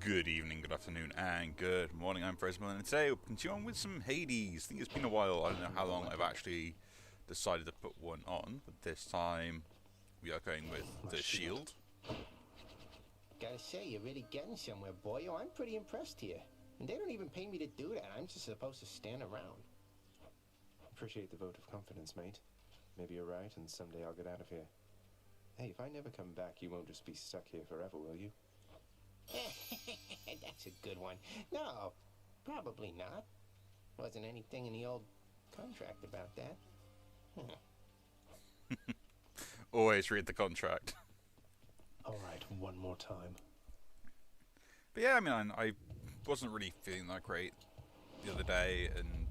Good evening, good afternoon, and good morning. I'm Frozen, and today we'll continue on with some Hades. I think it's been a while. I don't know how long I've actually decided to put one on, but this time we are going with the shield. Gotta say, you're really getting somewhere, boyo. I'm pretty impressed here. And they don't even pay me to do that. I'm just supposed to stand around. Appreciate the vote of confidence, mate. Maybe you're right, and someday I'll get out of here. Hey, if I never come back, you won't just be stuck here forever, will you? That's a good one. No, probably not. Wasn't anything in the old contract about that. Always read the contract. Alright, one more time. But yeah, I mean, I wasn't really feeling that great the other day, and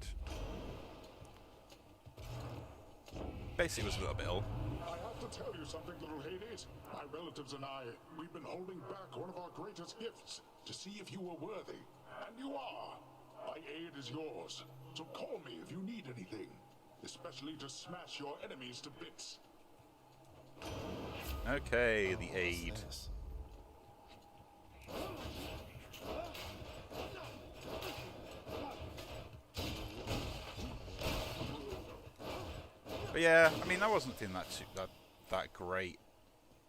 basically was a little bit ill. I have to tell you something, little Hades. My relatives and I, we've been holding back one of our greatest gifts to see if you were worthy. And you are. My aid is yours. So call me if you need anything, especially to smash your enemies to bits. Okay, the aid. But yeah, I mean, I wasn't feeling that great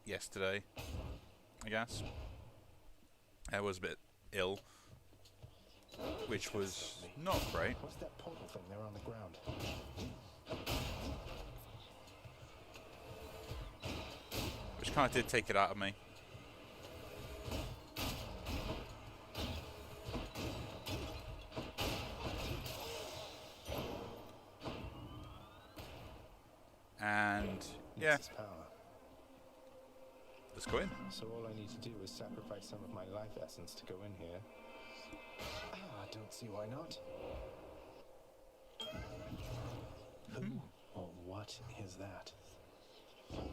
yesterday, I guess. I was a bit ill, which was not great. What's that portal thing there on the ground? Which kind of did take it out of me. And yeah, let's go in. So all I need to do is sacrifice some of my life essence to go in here. I don't see why not. Who or what is that?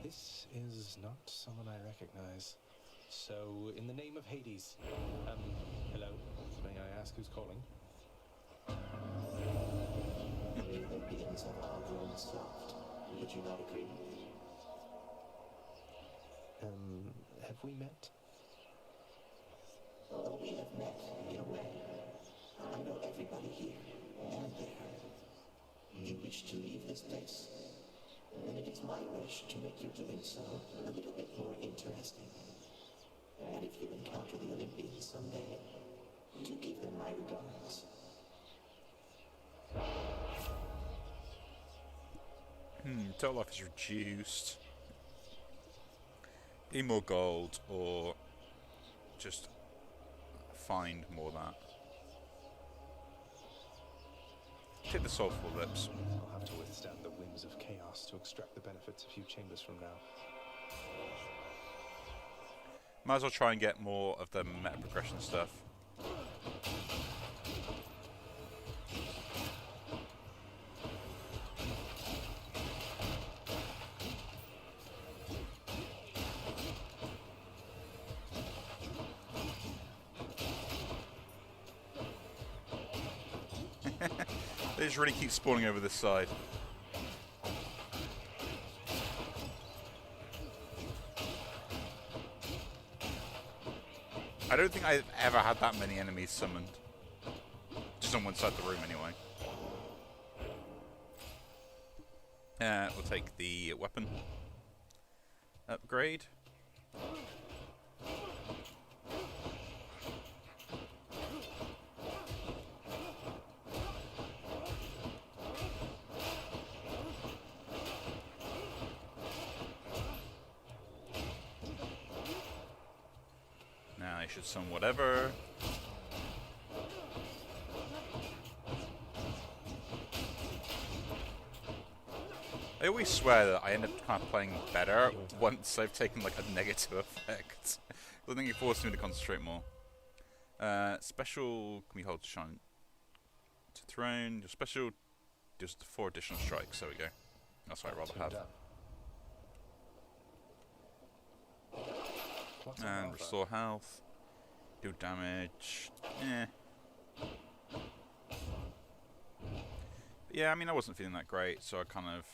This is not someone I recognize. So, in the name of Hades, hello, may I ask who's calling? Would you not agree? Have we met? Well, we have met in a way. I know everybody here and there. You wish to leave this place, and it is my wish to make your doing so a little bit more interesting. And if you encounter the Olympians someday, do give them my regards. Total life is reduced. Need more gold, or just find more of that. Take the soulful lips. I'll have to withstand the winds of chaos to extract the benefits a few chambers from now. Might as well try and get more of the meta progression stuff. They just really keep spawning over this side. I don't think I've ever had that many enemies summoned. Just on one side of the room, anyway. We'll take the weapon upgrade. Now I should summon whatever. I always swear that I end up kind of playing better once I've taken like a negative effect. I think it forces me to concentrate more. Special, can we hold shine to throne? Your special, just 4 additional strikes. There we go. That's what I'd rather have. And restore health. Do damage. Eh. But yeah, I mean, I wasn't feeling that great, so I kind of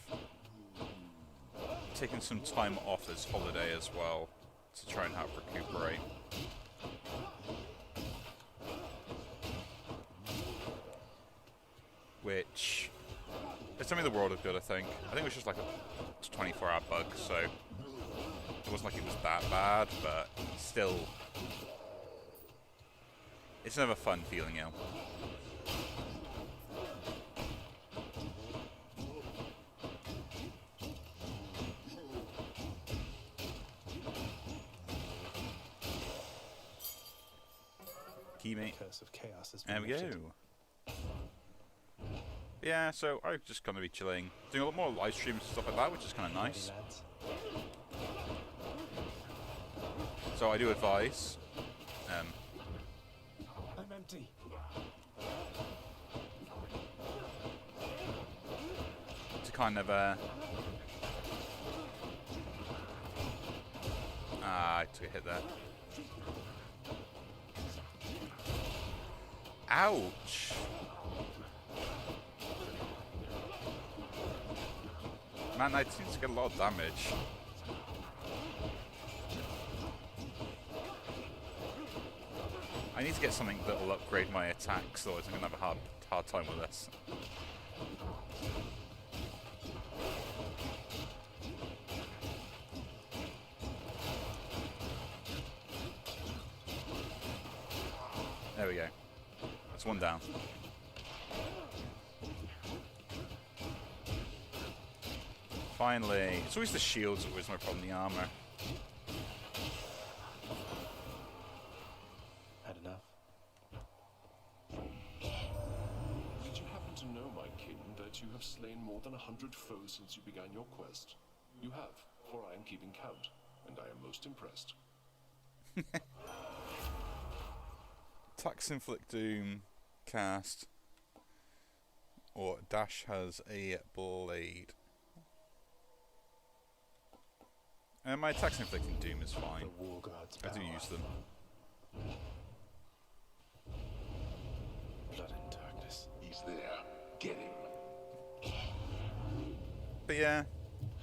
taken some time off as holiday as well to try and help recuperate. which it's something the world of good, I think. I think it was just like a 24-hour bug, so it wasn't like it was that bad, but still, it's never fun feeling ill. Mate. Curse of chaos has been There we lifted. go. Yeah, so I'm just gonna be chilling, doing a lot more live streams and stuff like that, which is kind of nice. Ready, lads? So I do advise, I'm empty. to kind of I took a hit there. Ouch! Man, I seem to get a lot of damage. I need to get something that will upgrade my attacks, otherwise I'm gonna have a hard time with this. There we go. That's one down. Finally. It's always the shields that was my problem, the armor. Had enough. Did you happen to know, my king, that you have slain more than 100 foes since you began your quest? You have, for I am keeping count, and I am most impressed. Attacks inflict doom, cast, or dash has a blade. My attacks inflicting doom is fine. The war god's I power. do use them. Blood and darkness. He's there. Get him. But yeah,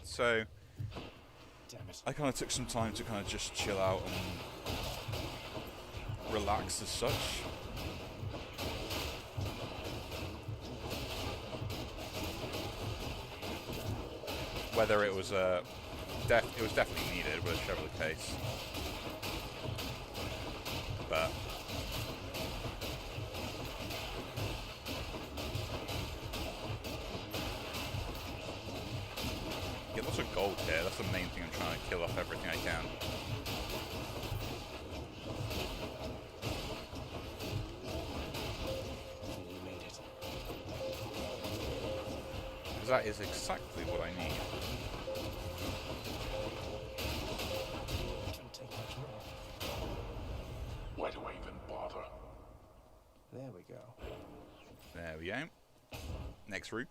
so Damn it. I kind of took some time to kind of just chill out and relax as such. Whether it was it was definitely needed, whichever the case. But get lots of gold here. That's the main thing. I'm trying to kill off everything I can. You made it. Because that is exactly what I need. Don't take much more. Why do I even bother? There we go. There we go. Next route.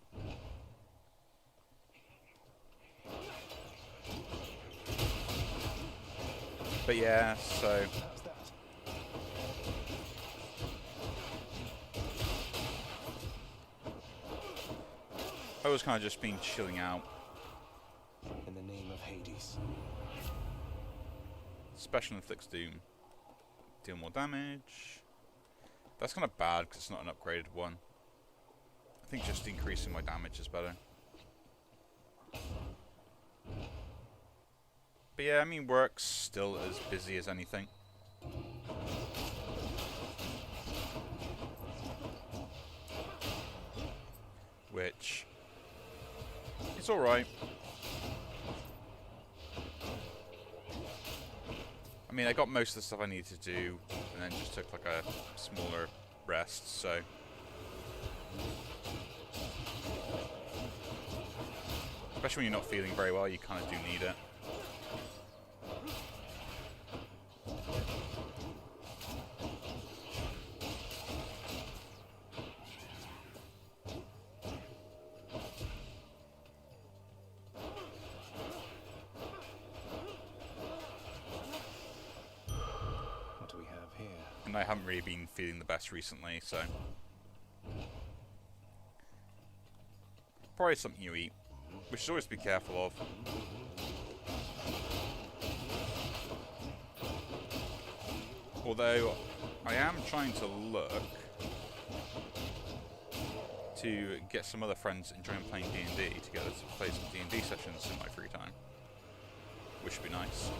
But yeah, so How's that? I was kind of just been chilling out. In the name of Hades. Special inflicts doom. Deal more damage. That's kind of bad because it's not an upgraded one. I think just increasing my damage is better. But yeah, I mean, work's still as busy as anything. Which, it's alright. I mean, I got most of the stuff I needed to do, and then just took like a smaller rest, so. Especially when you're not feeling very well, you kind of do need it. What do we have here? And I haven't really been feeling the best recently, so. Probably something you eat. We should always be careful of. Although, I am trying to look to get some other friends enjoying playing D&D together to play some D&D sessions in my free time, which would be nice.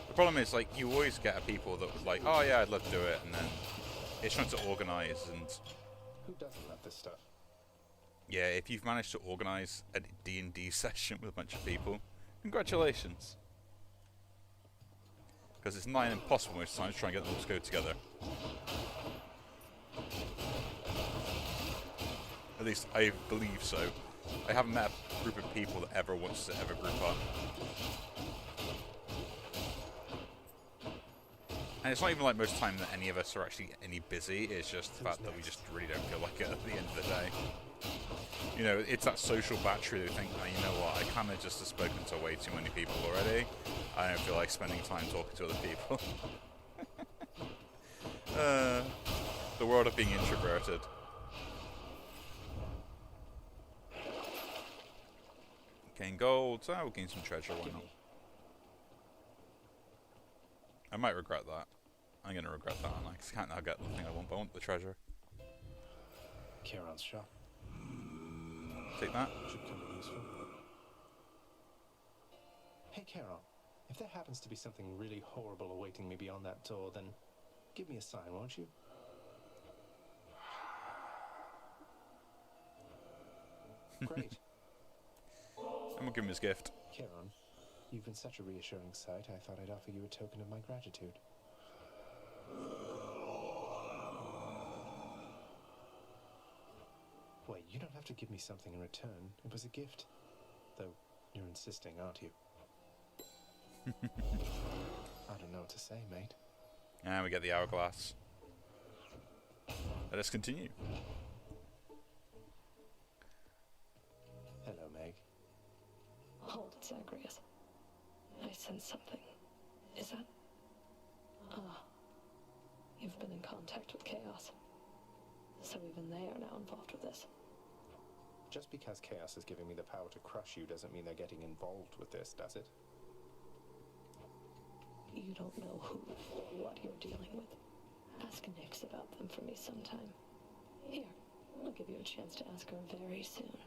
The problem is, like, you always get people that would like, oh yeah, I'd love to do it, and then it's trying to organise, and Who doesn't love this stuff? yeah, if you've managed to organise a D&D session with a bunch of people, congratulations. Because it's nigh impossible most times to try and get them all to go together. At least I believe so. I haven't met a group of people that ever wants to ever group up. And it's not even like most time that any of us are actually any busy, it's just the fact that we just really don't feel like it at the end of the day. You know, it's that social battery that you think, oh, you know what, I kind of just have spoken to way too many people already. I don't feel like spending time talking to other people. The world of being introverted. Gain gold, so we'll gain some treasure, why not? I might regret that. I'm going to regret that, and I can't now get the thing I want, but I want the treasure. Charon's shop. Take that. Should come in useful. Hey, Charon. If there happens to be something really horrible awaiting me beyond that door, then give me a sign, won't you? Great. And we'll give him his gift. Charon, you've been such a reassuring sight, I thought I'd offer you a token of my gratitude. Wait, you don't have to give me something in return. It was a gift. Though, you're insisting, aren't you? I don't know what to say, mate. And we get the hourglass. Let us continue. Hello, Meg. Hold it, Zagreus. I sense something. Is that... Ah. You've been in contact with Chaos. So even they are now involved with this. Just because Chaos is giving me the power to crush you doesn't mean they're getting involved with this, does it? You don't know who or what you're dealing with. Ask Nyx about them for me sometime. Here, I'll give you a chance to ask her very soon.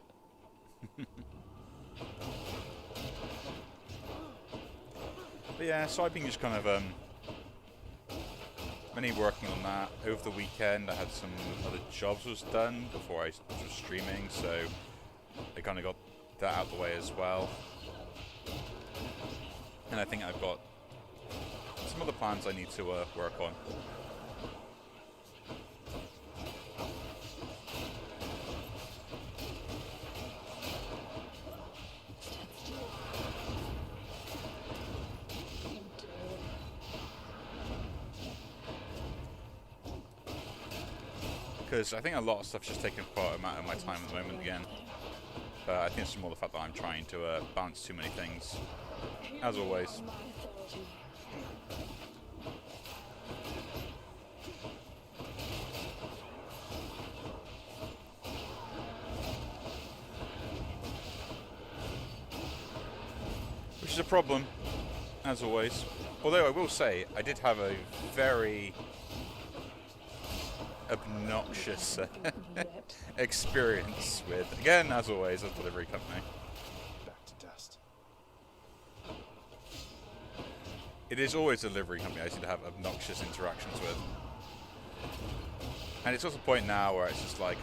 But yeah, so I've been just kind of mainly working on that. Over the weekend I had some other jobs was done before I was streaming, so I kind of got that out of the way as well. And I think I've got some other plans I need to work on. Because I think a lot of stuff's just taking quite a amount of my time at the moment again. But I think it's more the fact that I'm trying to balance too many things, as always. Which is a problem, as always. Although I will say, I did have a very obnoxious experience with, again, as always, a delivery company. Back to dust. It is always a delivery company I seem to have obnoxious interactions with. And it's also a point now where it's just like,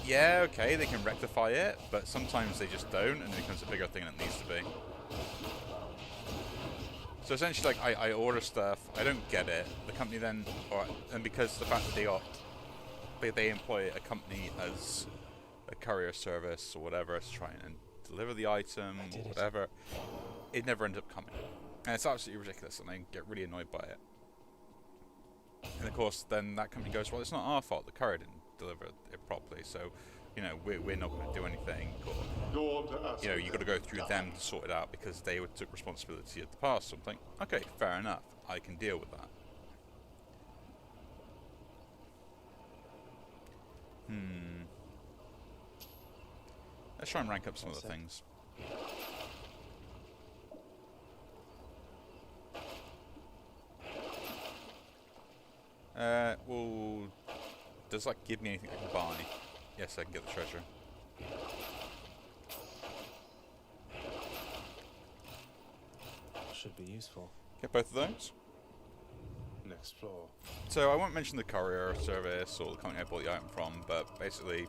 yeah, okay, they can rectify it, but sometimes they just don't, and it becomes a bigger thing than it needs to be. So essentially, like, I order stuff, I don't get it, the company then, and because the fact that they employ a company as a courier service or whatever to try and deliver the item or whatever, it never ends up coming. And it's absolutely ridiculous, and I get really annoyed by it. And of course, then that company goes, well, it's not our fault, the courier didn't deliver it properly, so, you know, we're not going to do anything, or, you know, you've got to go through them to sort it out because they took responsibility at the past. So I'm thinking, okay, fair enough, I can deal with that. Let's try and rank up some other things. Well, does that give me anything I can buy? Yes, I can get the treasure. Should be useful. Get both of those. Next floor. So I won't mention the courier service or the company I bought the item from, but basically,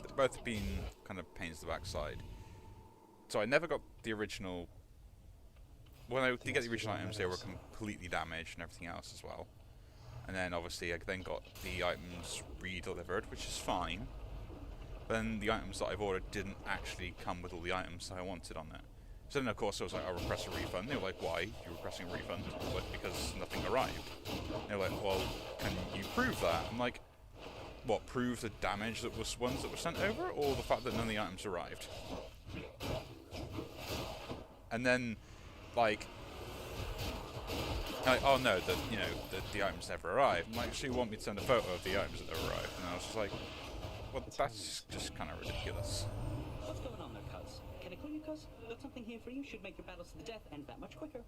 they've both been kind of pains in the backside. So I never got the original. When I did get the original items, they were completely damaged and everything else as well. And then obviously I then got the items re-delivered, which is fine. But then the items that I've ordered didn't actually come with all the items that I wanted on it. So then of course I was like, I'll request a refund. They were like, why? You're requesting a refund? I was like, because nothing arrived. They were like, well, can you prove that? I'm like, what, prove the damage that was ones that were sent over, or the fact that none of the items arrived? And then, like, oh no, the items never arrived. I'm like, so you want me to send a photo of the items that never arrived? And I was just like, well, that's just kind of ridiculous. What's going on there, cuz? Can I call you cuz? Got something here for you. Should make your battles to the death end that much quicker.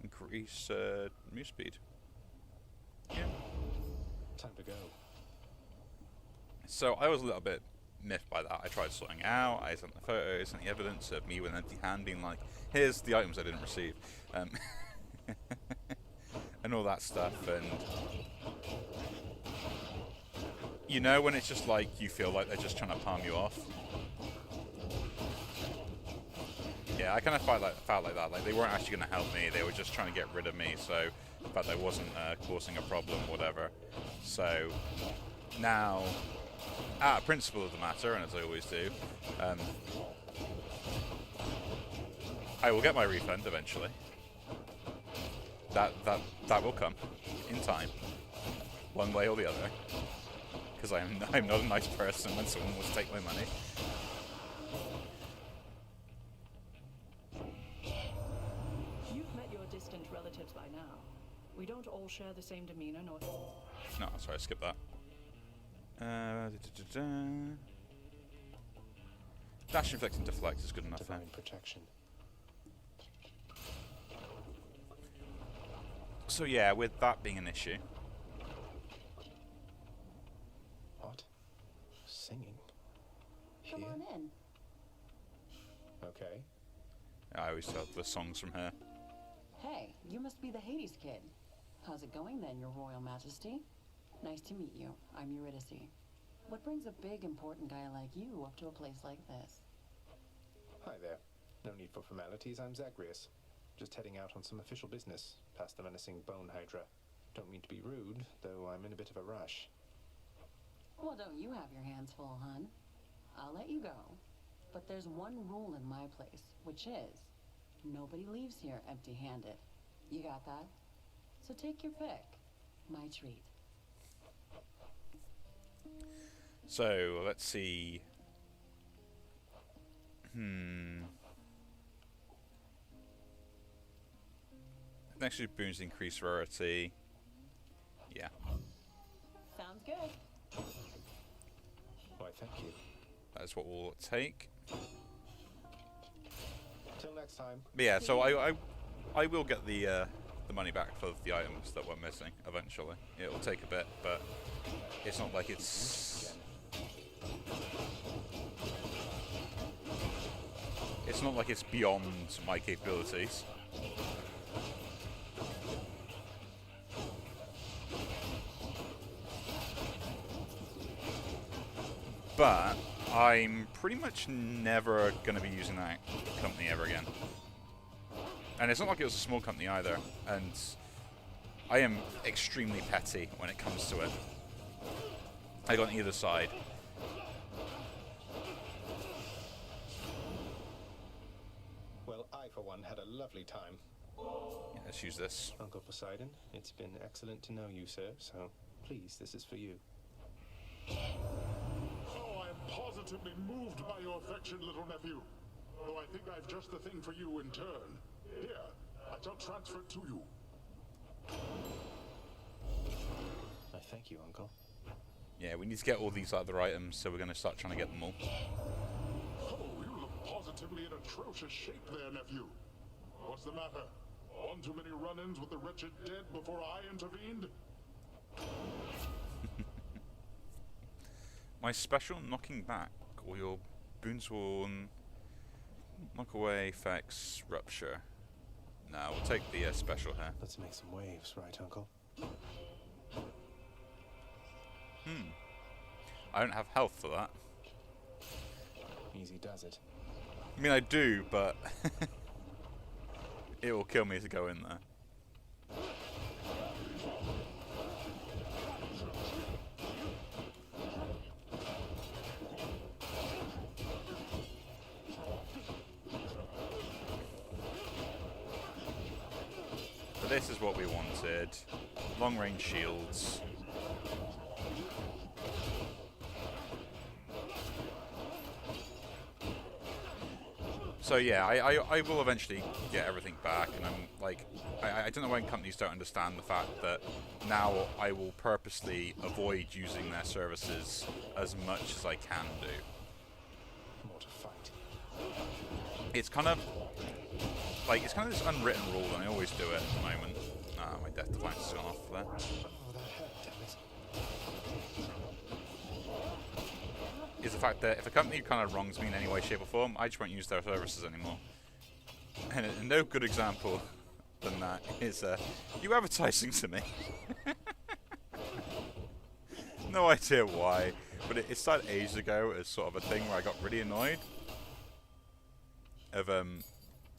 Increase move speed. Yeah. Time to go. So I was a little bit miffed by that. I tried sorting out. I sent the photos and the evidence of me with an empty hand, being like, "Here's the items I didn't receive," and all that stuff. And you know, when it's just like you feel like they're just trying to palm you off. Yeah, I kind of felt like that. Like they weren't actually going to help me. They were just trying to get rid of me. So, in fact, I wasn't causing a problem, whatever. So now, out of principle of the matter, and as I always do, I will get my refund eventually. That will come in time, one way or the other. Because I'm not a nice person when someone wants to take my money. You've met your distant relatives by now. We don't all share the same demeanor, nor... No, sorry, I skipped that. Dash, reflect, and deflect is good enough there. Divine protection. So yeah, with that being an issue. What? Singing? Come Here? on in. Okay. I always tell the songs from her. Hey, you must be the Hades kid. How's it going then, your royal majesty? Nice to meet you. I'm Eurydice. What brings a big, important guy like you up to a place like this? Hi there. No need for formalities. I'm Zagreus. Just heading out on some official business, past the menacing bone hydra. Don't mean to be rude, though I'm in a bit of a rush. Well, don't you have your hands full, hun? I'll let you go. But there's one rule in my place, which is, nobody leaves here empty-handed. You got that? So take your pick. My treat. So let's see. Next is boons increase rarity. Yeah. Sounds good. Why, thank you. That is what we'll take. Till next time. But yeah, so I will get the money back for the items that were missing eventually. It will take a bit, but it's not like it's beyond my capabilities. But I'm pretty much never going to be using that company ever again. And it's not like it was a small company either. And I am extremely petty when it comes to it. I got on either side. Well, I, for one, had a lovely time. Yeah, let's use this. Uncle Poseidon, it's been excellent to know you, sir, so please, this is for you. Oh, I am positively moved by your affection, little nephew. Though I think I've just the thing for you in turn. Here, I shall transfer it to you. I thank you, Uncle. Yeah, we need to get all these other items, so we're going to start trying to get them all. Oh, you look positive. positively in atrocious shape there, nephew. What's the matter? One too many run-ins with the wretched dead before I intervened? My special knocking back, or your Boonsworn knock away effects rupture. Now we'll take the special here. Let's make some waves, right, Uncle? I don't have health for that. Easy does it. I mean, I do, but it will kill me to go in there. But this is what we wanted. Long-range shields. So yeah, I will eventually get everything back, and I'm like, I don't know when companies don't understand the fact that now I will purposely avoid using their services as much as I can do. More to fight. It's kind of like, it's kind of this unwritten rule, and I always do it at the moment. My death defiance has gone off there. Oh, that hurt, damn it. Is the fact that if a company kind of wrongs me in any way, shape or form, I just won't use their services anymore. And no good example than that is you advertising to me. No idea why, but it started ages ago as sort of a thing where I got really annoyed of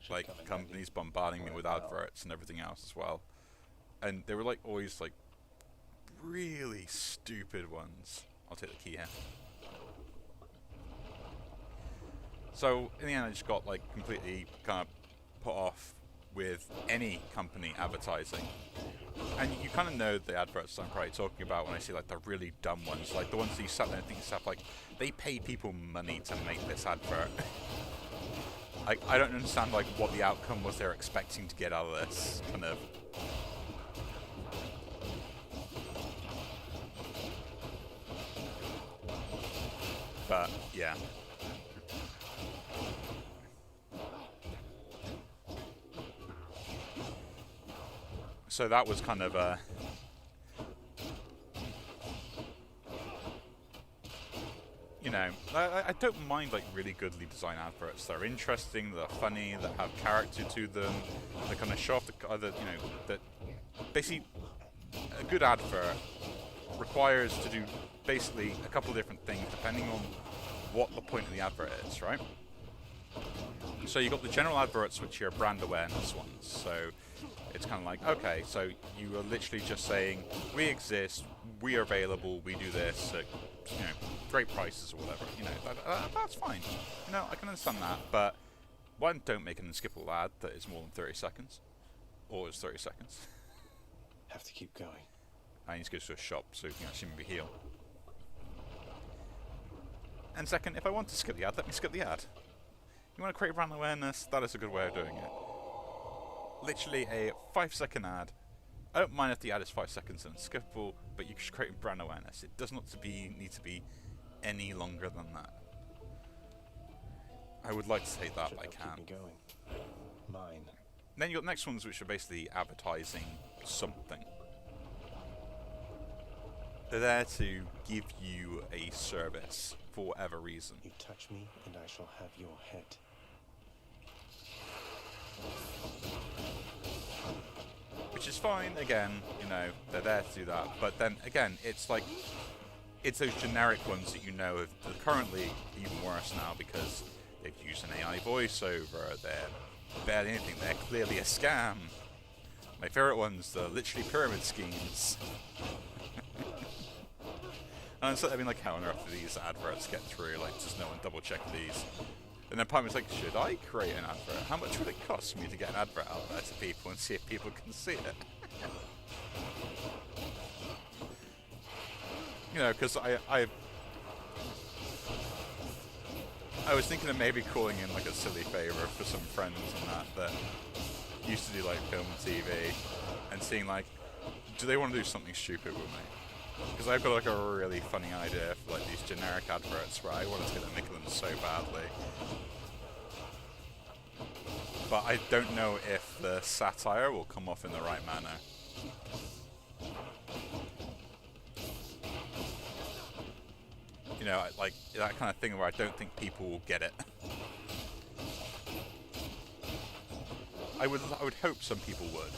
like companies bombarding me with adverts and everything else as well. And they were like always like really stupid ones. I'll take the key here. So in the end, I just got like completely kind of put off with any company advertising. And you kind of know the adverts I'm probably talking about when I see like the really dumb ones, like the ones that you sat there and think stuff like, they pay people money to make this advert. Like, I don't understand like what the outcome was they're expecting to get out of this kind of. But yeah. So that was kind of you know, I don't mind like really goodly designed adverts that are interesting, that are funny, that have character to them, that kind of show off the other, you know, that basically a good advert requires to do basically a couple of different things depending on what the point of the advert is, right? So you got the general adverts, which are brand awareness ones. So it's kind of like, okay, so you are literally just saying, we exist, we are available, we do this at, you know, great prices or whatever. You know, that's fine. You know, I can understand that, but why don't make an unskippable ad that is more than 30 seconds? Or is 30 seconds? Have to keep going. I need to go to a shop so you can actually maybe heal. And second, if I want to skip the ad, let me skip the ad. You want to create brand awareness? That is a good way of doing it. Literally a 5-second ad. I don't mind if the ad is 5 seconds and skippable, but you should create brand awareness. It does not need to be any longer than that. I would like to take that, but I can't. Keep me going. Mine. Then you got next ones, which are basically advertising something. They're there to give you a service for whatever reason. You touch me, and I shall have your head. Which is fine, again, you know, they're there to do that. But then, again, it's like, it's those generic ones that you know are currently even worse now because they've used an AI voiceover, they're barely anything, they're clearly a scam. My favourite ones, the literally pyramid schemes. And so, I mean, like, how on earth do these adverts get through? Like, does no one double check these? And then part of me's like, should I create an advert? How much would it cost me to get an advert out there to people and see if people can see it? You know, because I was thinking of maybe calling in like a silly favour for some friends and that used to do like film and TV, and seeing like, do they want to do something stupid with me? Because I've got like a really funny idea for like these generic adverts where I want to get them making them so badly. but I don't know if the satire will come off in the right manner. You know, like that kind of thing where I don't think people will get it. I would hope some people would.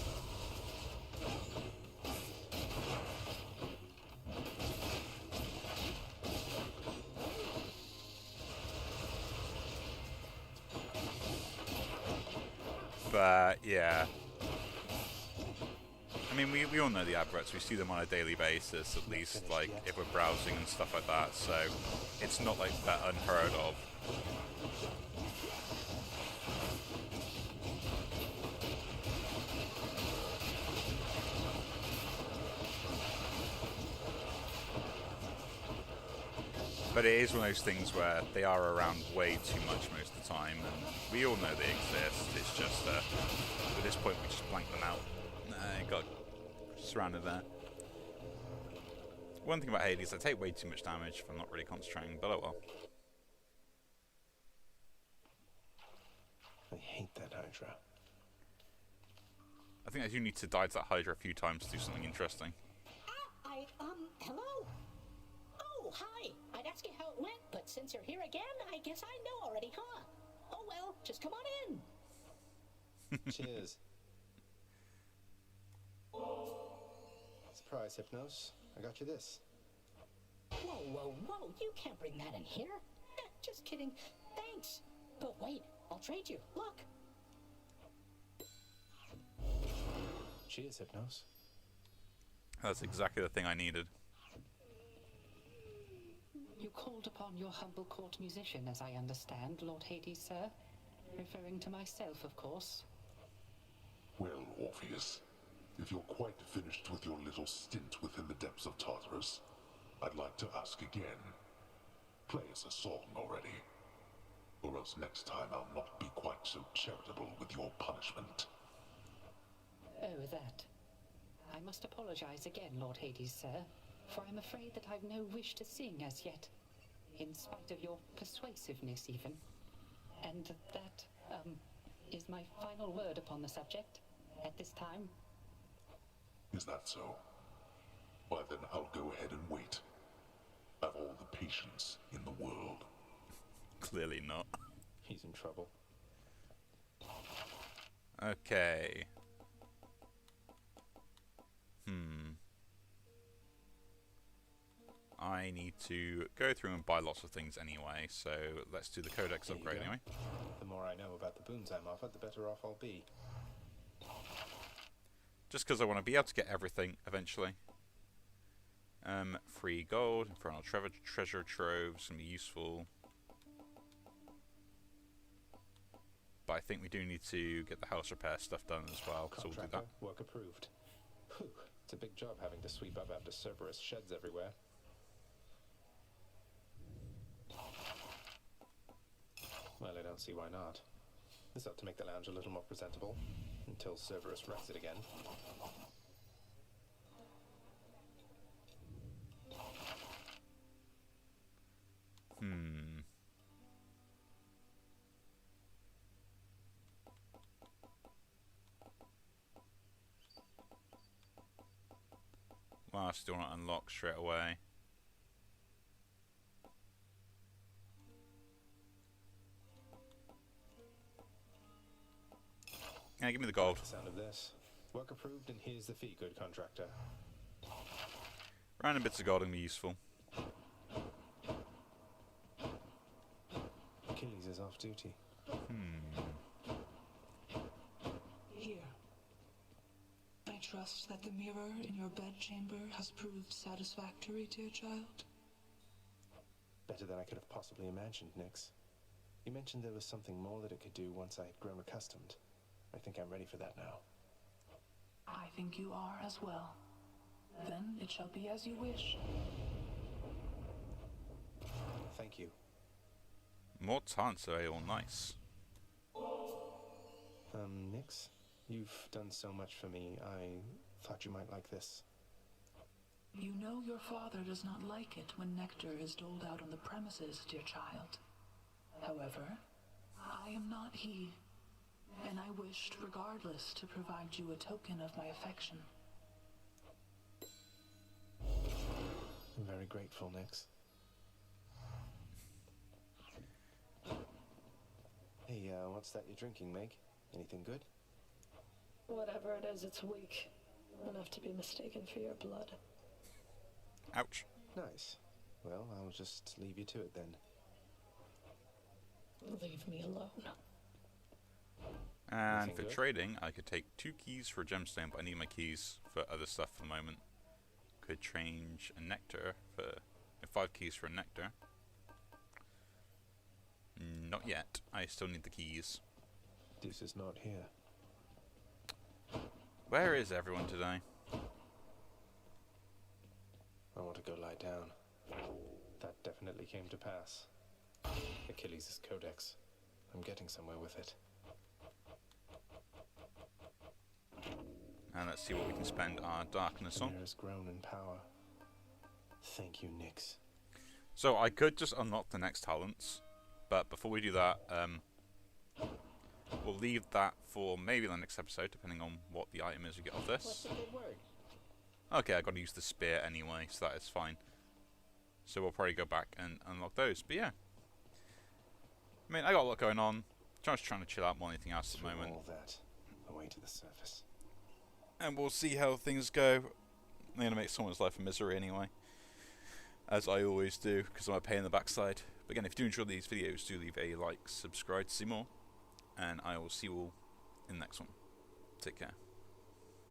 But yeah, I mean, we all know the adverts. We see them on a daily basis, at least, like if we're browsing and stuff like that. So it's not like that unheard of. But it is one of those things where they are around way too much most of the time, and we all know they exist. It's just, at this point, we just blank them out. Got surrounded there. One thing about Hades, I take way too much damage if I'm not really concentrating, but oh well. I hate that Hydra. I think I do need to die to that Hydra a few times to do something interesting. Hello? Oh, hi. I'd ask you how it went, but since you're here again, I guess I know already, huh? Oh well, just come on in. Cheers. Surprise, Hypnos. I got you this. Whoa, you can't bring that in here. Just kidding. Thanks. But wait, I'll trade you. Look. Cheers, Hypnos. That's exactly the thing I needed. You called upon your humble court musician, as I understand, Lord Hades, sir. Referring to myself, of course. Well, Orpheus, if you're quite finished with your little stint within the depths of Tartarus, I'd like to ask again. Play us a song already. Or else next time I'll not be quite so charitable with your punishment. Oh, that. I must apologize again, Lord Hades, sir, for I'm afraid that I've no wish to sing as yet, in spite of your persuasiveness even. And that, is my final word upon the subject at this time. Is that so? Why then I'll go ahead and wait. I've all the patience in the world. Clearly not. He's in trouble. Okay. I need to go through and buy lots of things anyway, so let's do the codex upgrade anyway. The more I know about the boons I'm offered, the better off I'll be. Just because I want to be able to get everything eventually. Free gold, infernal treasure troves, can be useful. But I think we do need to get the house repair stuff done as well, so we'll do that. Work approved. Whew, it's a big job having to sweep up after Cerberus sheds everywhere. Well, I don't see why not. This ought to make the lounge a little more presentable, until Cerberus wrecks it again. Well, I still not unlock straight away. Yeah, give me the gold. Like the sound of this. Work approved, and here's the fee, good contractor. Random bits of gold can be useful. Achilles is off duty. Here. I trust that the mirror in your bedchamber has proved satisfactory, dear child. Better than I could have possibly imagined, Nyx. You mentioned there was something more that it could do once I had grown accustomed. I think I'm ready for that now. I think you are as well. Then it shall be as you wish. Thank you. More taunts are all nice. Nyx, you've done so much for me. I thought you might like this. You know your father does not like it when nectar is doled out on the premises, dear child. However, I am not he. and I wished, regardless, to provide you a token of my affection. I'm very grateful, Nix. Hey, what's that you're drinking, Meg? Anything good? Whatever it is, it's weak. Enough to be mistaken for your blood. Ouch. Nice. Well, I'll just leave you to it then. Leave me alone. And Anything for good? trading, I could take 2 keys for a gemstone, but I need my keys for other stuff for the moment. Could change a nectar for 5 keys for a nectar. Not yet. I still need the keys. This is not here. Where is everyone today? I want to go lie down. That definitely came to pass. Achilles' codex. I'm getting somewhere with it. And let's see what we can spend our darkness on. Has grown in power. Thank you, Nix. So I could just unlock the next talents, but before we do that, we'll leave that for maybe the next episode, depending on what the item is we get off What's this. the good word? Okay, I got to use the spear anyway, so that is fine. So we'll probably go back and unlock those. But yeah, I mean, I got a lot going on. Just trying to chill out more than anything else at the moment. All that away to the surface. And we'll see how things go. I'm going to make someone's life a misery anyway, as I always do, because I'm a pain in the backside. But again, if you do enjoy these videos, do leave a like, subscribe to see more, and I will see you all in the next one. Take care.